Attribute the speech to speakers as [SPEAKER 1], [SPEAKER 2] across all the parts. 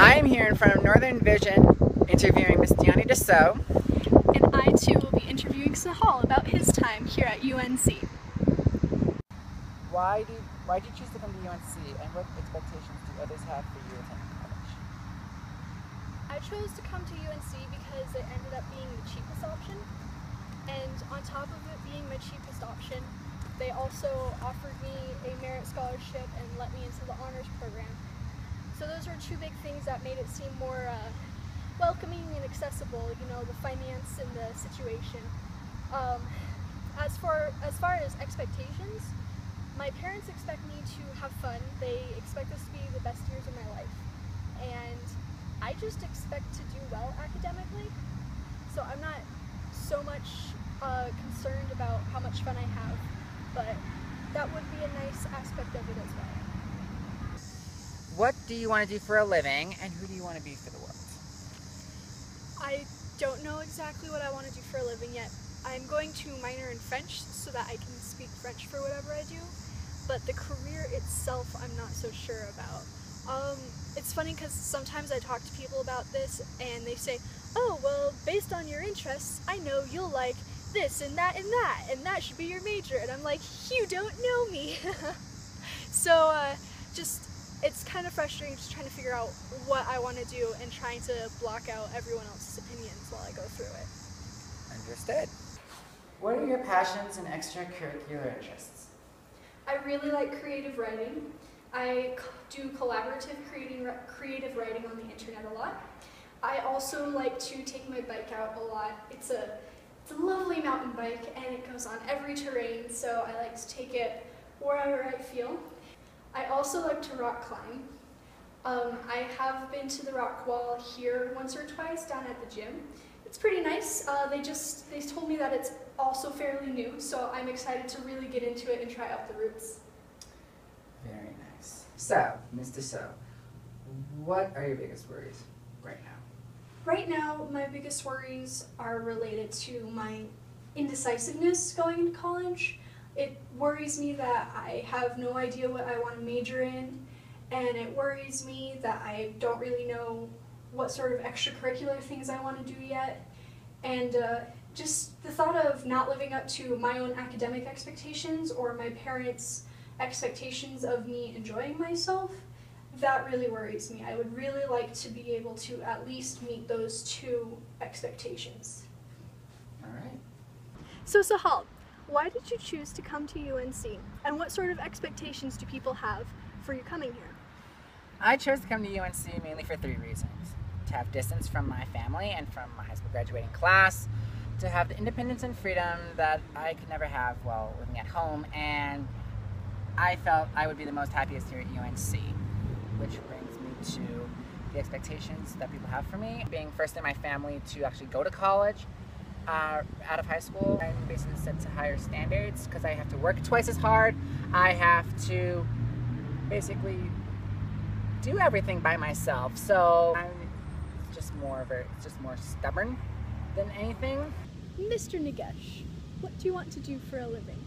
[SPEAKER 1] I am here in front of Northern Vision interviewing Ms. Diani Dussault.
[SPEAKER 2] And I too will be interviewing Sahal about his time here at UNC.
[SPEAKER 1] Why did you choose to come to UNC, and what expectations do others have for you attending college?
[SPEAKER 2] I chose to come to UNC because it ended up being the cheapest option. And on top of it being my cheapest option, they also offered me a merit scholarship and let me into the honors program. So those are two big things that made it seem more welcoming and accessible, you know, the finance and the situation. As far as expectations, my parents expect me to have fun. They expect this to be the best years of my life. And I just expect to do well academically. So I'm not so much concerned about how much fun I have, but that would be a nice aspect of it as well.
[SPEAKER 1] What do you want to do for a living, and who do you want to be for the world?
[SPEAKER 2] I don't know exactly what I want to do for a living yet. I'm going to minor in French so that I can speak French for whatever I do, but the career itself I'm not so sure about. It's funny because sometimes I talk to people about this and they say, oh, well, based on your interests, I know you'll like this and that and that should be your major. And I'm like, you don't know me. So it's kind of frustrating just trying to figure out what I want to do and trying to block out everyone else's opinions while I go through it.
[SPEAKER 1] Understood. What are your passions and extracurricular interests?
[SPEAKER 2] I really like creative writing. I do collaborative creative writing on the internet a lot. I also like to take my bike out a lot. It's a lovely mountain bike and it goes on every terrain, so I like to take it wherever I feel. I also like to rock climb. I have been to the rock wall here once or twice down at the gym. It's pretty nice. They told me that it's also fairly new, so I'm excited to really get into it and try out the routes.
[SPEAKER 1] Very nice. So, Ms. Dussault, what are your biggest worries right now?
[SPEAKER 2] Right now, my biggest worries are related to my indecisiveness going into college. It worries me that I have no idea what I want to major in, and it worries me that I don't really know what sort of extracurricular things I want to do yet, and just the thought of not living up to my own academic expectations or my parents' expectations of me enjoying myself, that really worries me. I would really like to be able to at least meet those two expectations.
[SPEAKER 1] All right.
[SPEAKER 2] So Sahal, why did you choose to come to UNC, and what sort of expectations do people have for you coming here?
[SPEAKER 1] I chose to come to UNC mainly for 3 reasons. To have distance from my family and from my high school graduating class, to have the independence and freedom that I could never have while living at home, and I felt I would be the most happiest here at UNC, which brings me to the expectations that people have for me. Being first in my family to actually go to college out of high school, I'm basically set to higher standards because I have to work twice as hard. I have to basically do everything by myself, so I'm just more stubborn than anything.
[SPEAKER 2] Mr. Nagesh, what do you want to do for a living?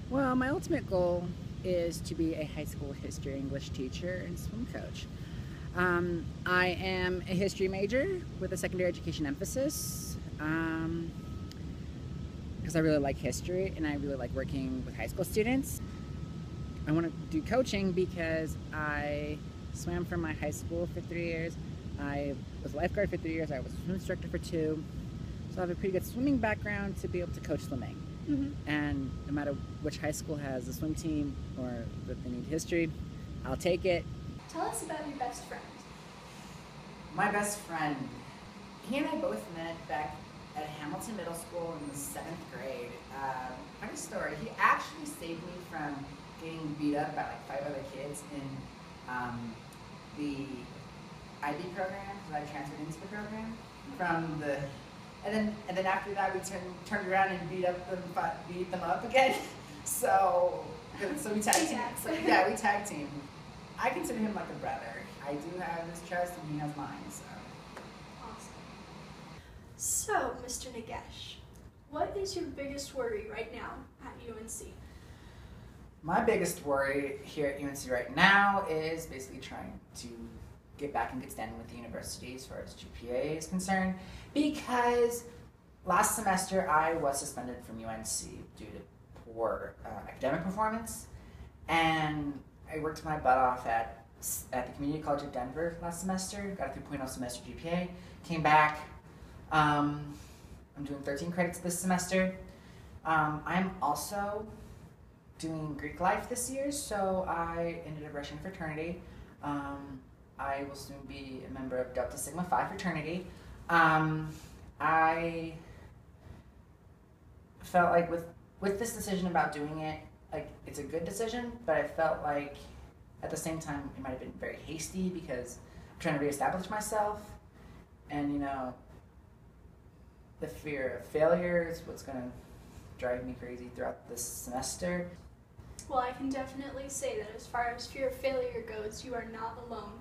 [SPEAKER 1] Well, my ultimate goal is to be a high school history English teacher and swim coach. I am a history major with a secondary education emphasis because I really like history and I really like working with high school students. I want to do coaching because I swam for my high school for 3 years. I was a lifeguard for 3 years. I was a swim instructor for 2. So I have a pretty good swimming background to be able to coach swimming. And no matter which high school has a swim team or that they need history, I'll take it.
[SPEAKER 2] Tell us about your best friend.
[SPEAKER 1] My best friend, he and I both met back at Hamilton Middle School in the 7th grade. Funny story, he actually saved me from getting beat up by like 5 other kids in the IB program, because I transferred into the program and then after that we turned around and beat them up again. So we tag team. Yeah, we tag team. I consider him like a brother. I do have his trust and he has mine. So.
[SPEAKER 2] Awesome. So, Mr. Nagesh, what is your biggest worry right now at UNC?
[SPEAKER 1] My biggest worry here at UNC right now is basically trying to get back in good standing with the university as far as GPA is concerned, because last semester I was suspended from UNC due to poor academic performance, and I worked my butt off at the Community College of Denver last semester, got a 3.0 semester GPA, came back. I'm doing 13 credits this semester. I'm also doing Greek life this year, so I ended up rushing fraternity. I will soon be a member of Delta Sigma Phi fraternity. I felt like with this decision about doing it, like, it's a good decision, but I felt like at the same time it might have been very hasty because I'm trying to reestablish myself, and the fear of failure is what's going to drive me crazy throughout this semester.
[SPEAKER 2] Well, I can definitely say that as far as fear of failure goes, you are not alone.